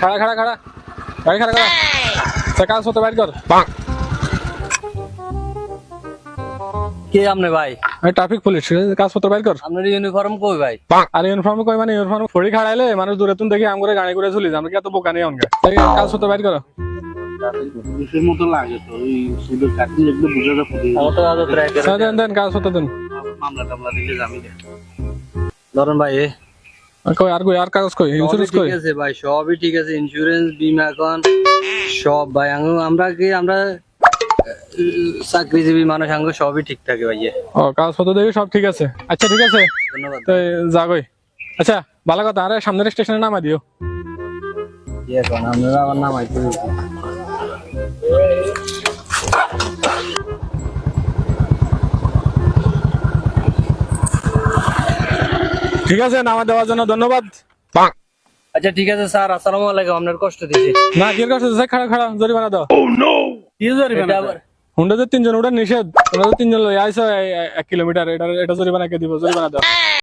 খাড়া খাড়া খাড়া গাড়ি খাড়া করা কাগজপত্র বাইর কর। কে আপনি ভাই? ট্রাফিক পুলিশ, কাগজপত্র বাইর কর। আপনার ইউনিফর্ম কই ভাই? আর ইউনিফর্ম কই মানে ইউনিফর্ম ফড়ি খাড়াইলে মানুষ দূরে তুন দেখি আম করে গাড়ি করে চলি আমরা কি এত বোকা নেই অনকে। কাগজপত্র বাইর কর। পুলিশের মতো লাগে তো ওই শুধু কাটি একটু বুঝে যা পুলিশ অত আদত ট্রাই করে দেন দেন কাগজপত্র দেন। মামলা টামলা দিলে যাবি না। ধরুন ভাই কই আর কই আর কাগজ কই ইন্স্যুরেন্স কই? ঠিক আছে ভাই, সবই ঠিক আছে, ইন্স্যুরেন্স বিমা এখন সব ভাই। আমরা চাকরিজীবী মানুষ, আঙ্গ সবই ঠিক থাকে ভাই। ও কাগজপত্র দেখি সব ঠিক আছে। আচ্ছা ঠিক আছে ধন্যবাদ। তো যা কই। আচ্ছা ভালো কথা, আরে সামনের স্টেশনে নামা দিও। এখন আপনারা আমার নাম আইতে ঠিক আছে, নামা দেওয়ার জন্য ধন্যবাদ। আচ্ছা ঠিক আছে স্যার, আসসালামু আলাইকুম। আপনার কষ্ট দিছি না কি কাজ আছে, খাড়া খাড়া জরিমানা দাও। কি জরিমানা? এটা আবার হুন্ডা যে তিনজন ওটা নিষেধ, তোমরা যে তিনজন লই আইছো 1 কিলোমিটার, এটা জরিমানা কে দিব, জরিমানা দাও।